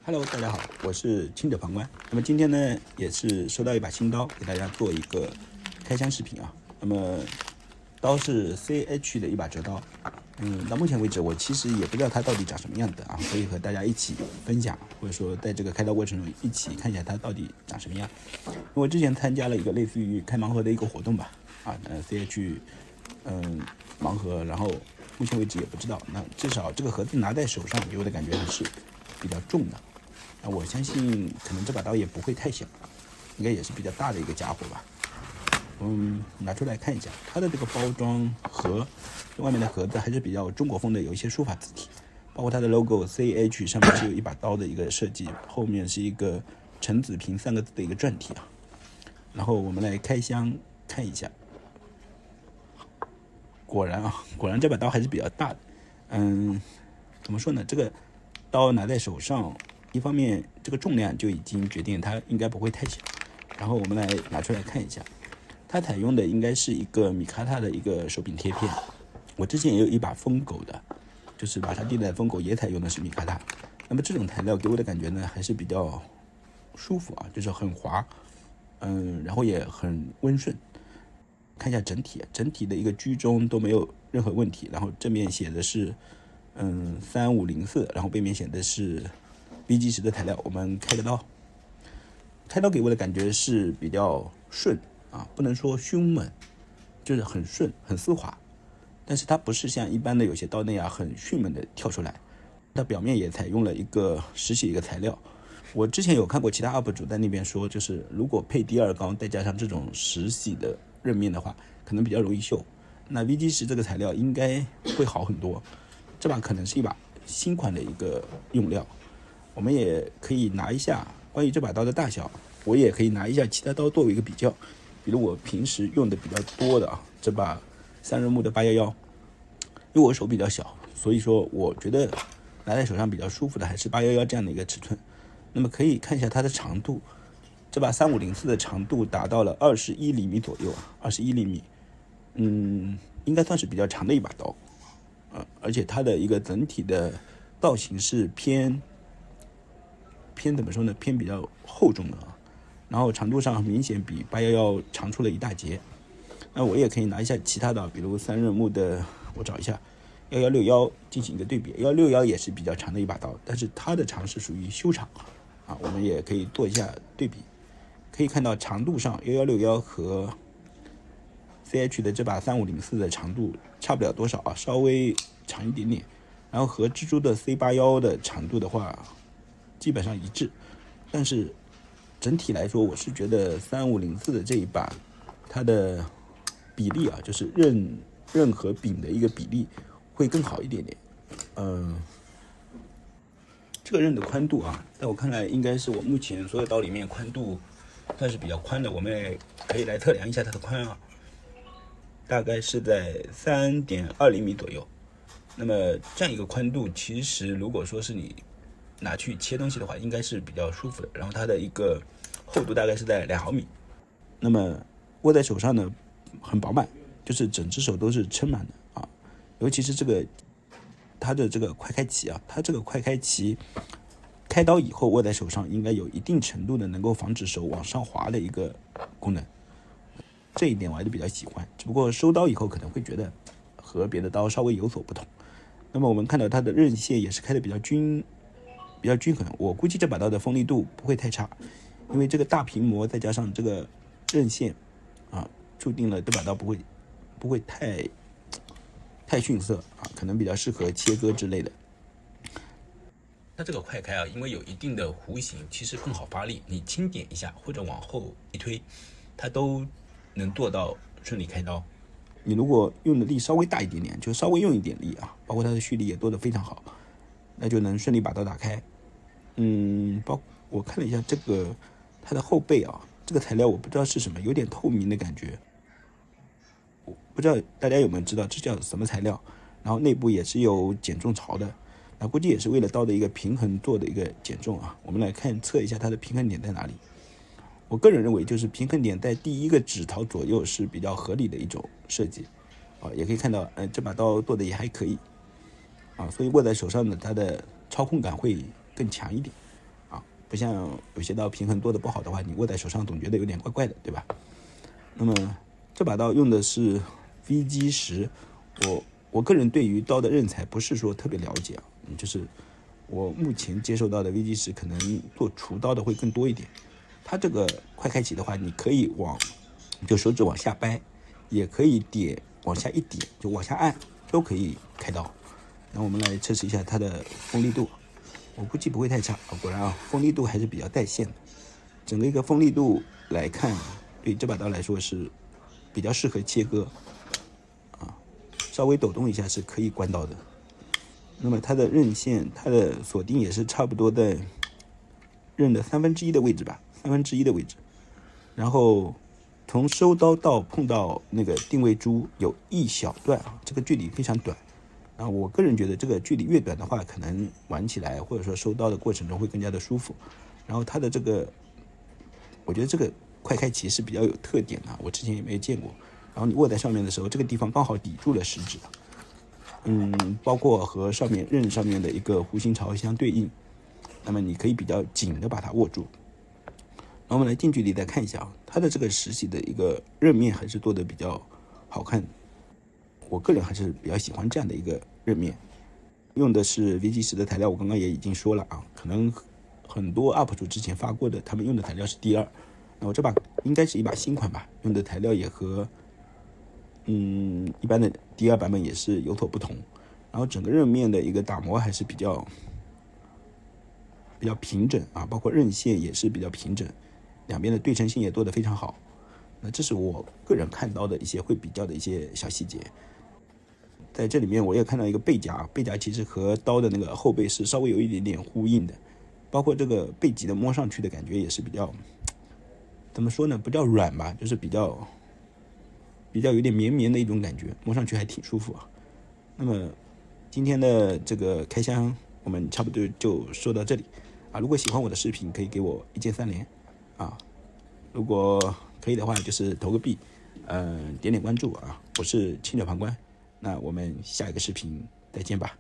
Hello，大家好，我是清者旁观。那么今天呢，也是收到一把新刀，给大家做一个开箱视频啊。那么刀是 CH 的一把折刀，到目前为止我其实也不知道它到底长什么样的啊，所以和大家一起分享，或者说在这个开刀过程中一起看一下它到底长什么样。因为之前参加了一个类似于开盲盒的一个活动吧，CH 盲盒，然后目前为止也不知道，那至少这个盒子拿在手上给我的感觉还是比较重的。那我相信可能这把刀也不会太小，应该也是比较大的一个家伙吧。拿出来看一下，它的这个包装盒外面的盒子还是比较中国风的，有一些书法字体，包括它的 logo CH 上面是有一把刀的一个设计，后面是一个陈子平3个字的一个篆体啊。然后我们来开箱看一下，果然这把刀还是比较大的。怎么说呢？这个刀拿在手上，一方面这个重量就已经决定它应该不会太小。然后我们来拿出来看一下，它采用的应该是一个米卡塔的一个手柄贴片。我之前也有一把疯狗的，就是马莎蒂的疯狗也采用的是米卡塔。那么这种材料给我的感觉呢，还是比较舒服啊，就是很滑，然后也很温顺。看一下整体的一个居中都没有任何问题。然后正面写的是3504，然后背面写的是 VG10的材料。我们开刀给我的感觉是比较顺啊，不能说凶猛，就是很顺很丝滑，但是它不是像一般的有些刀那样很迅猛的跳出来。它表面也采用了一个实洗一个材料。我之前有看过其他 UP 主在那边说，就是如果配第二钢再加上这种实洗的刃面的话，可能比较容易锈。那 VG10这个材料应该会好很多。这把可能是一把新款的一个用料。我们也可以拿一下关于这把刀的大小，我也可以拿一下其他刀作为一个比较。比如我平时用的比较多的这把3刃木的811，因为我手比较小，所以说我觉得拿在手上比较舒服的还是811这样的一个尺寸。那么可以看一下它的长度，这把3504的长度达到了21厘米左右21厘米，应该算是比较长的一把刀。而且它的一个整体的造型是偏怎么说呢？偏比较厚重的啊。然后长度上明显比811长出了一大截。那我也可以拿一下其他的，比如3刃木的，我找一下1161进行一个对比。1161也是比较长的一把刀，但是它的长是属于修长啊。我们也可以做一下对比，可以看到长度上1161和 CH 的这把3504的长度差不了多少啊，稍微长一点点。然后和蜘蛛的 C81的长度的话，基本上一致。但是整体来说，我是觉得3504的这一把，它的比例啊，就是刃和柄的一个比例会更好一点点。这个刃的宽度啊，在我看来应该是我目前所有刀里面宽度算是比较宽的。我们也可以来测量一下它的宽啊，大概是在3.2厘米左右。那么这样一个宽度，其实如果说是你拿去切东西的话，应该是比较舒服的。然后它的一个厚度大概是在2毫米。那么握在手上呢，很饱满，就是整只手都是撑满的啊。尤其是它的这个快开旗啊，它这个快开旗开刀以后握在手上，应该有一定程度的能够防止手往上滑的一个功能。这一点我还是比较喜欢，只不过收刀以后可能会觉得和别的刀稍微有所不同。那么我们看到它的刃线也是开的比较均衡，我估计这把刀的锋利度不会太差，因为这个大平磨再加上这个刃线啊，注定了这把刀不会太逊色啊，可能比较适合切割之类的。它这个快开啊，因为有一定的弧形，其实更好发力，你轻点一下或者往后一推，它都能做到顺利开刀。你如果用的力稍微大一点点，就稍微用一点力啊，包括它的蓄力也做得非常好，那就能顺利把刀打开。我看了一下这个它的后背啊，这个材料我不知道是什么，有点透明的感觉，我不知道大家有没有知道这叫什么材料。然后内部也是有减重槽的，那估计也是为了刀的一个平衡做的一个减重啊。我们来测一下它的平衡点在哪里。我个人认为就是平衡点在第一个指槽左右是比较合理的一种设计啊。也可以看到这把刀做的也还可以啊，所以握在手上呢，它的操控感会更强一点。不像有些刀平衡做的不好的话，你握在手上总觉得有点怪怪的，对吧？那么这把刀用的是 VG10，我个人对于刀的刃材不是说特别了解啊，就是我目前接受到的 VG10可能做厨刀的会更多一点。它这个快开启的话，你可以就手指往下掰，也可以往下一点，就往下按，都可以开刀。那我们来测试一下它的锋利度，我估计不会太差。果然啊，锋利度还是比较带线的。整个一个锋利度来看，对这把刀来说是比较适合切割啊，稍微抖动一下是可以关刀的。那么它的刃线，它的锁定也是差不多在刃的1/3的位置吧，1/3的位置。然后从收刀到碰到那个定位珠有一小段啊，这个距离非常短。然后我个人觉得这个距离越短的话，可能玩起来或者说收刀的过程中会更加的舒服。然后它的这个，我觉得这个快开启是比较有特点的，我之前也没有见过。然后你握在上面的时候，这个地方刚好抵住了食指，包括和刃上面的一个弧形槽相对应，那么你可以比较紧的把它握住。然后我们来近距离再看一下啊，它的这个实体的一个刃面还是做的比较好看，我个人还是比较喜欢这样的一个刃面。用的是 VG10的材料，我刚刚也已经说了啊，可能很多 UP 主之前发过的，他们用的材料是 D2，那我这把应该是一把新款吧，用的材料也和一般的D2版本也是有所不同。然后整个刃面的一个打磨还是比较平整啊，包括刃线也是比较平整，两边的对称性也做得非常好。那这是我个人看到的一些会比较的一些小细节。在这里面我也看到一个背夹，背夹其实和刀的那个后背是稍微有一点点呼应的，包括这个背脊的摸上去的感觉也是比较，怎么说呢，不叫软吧，就是比较有点绵绵的一种感觉，摸上去还挺舒服啊。那么今天的这个开箱我们差不多就说到这里啊。如果喜欢我的视频，可以给我一键3连啊。如果可以的话，就是投个币，点点关注啊。我是青鸟旁观，那我们下一个视频再见吧。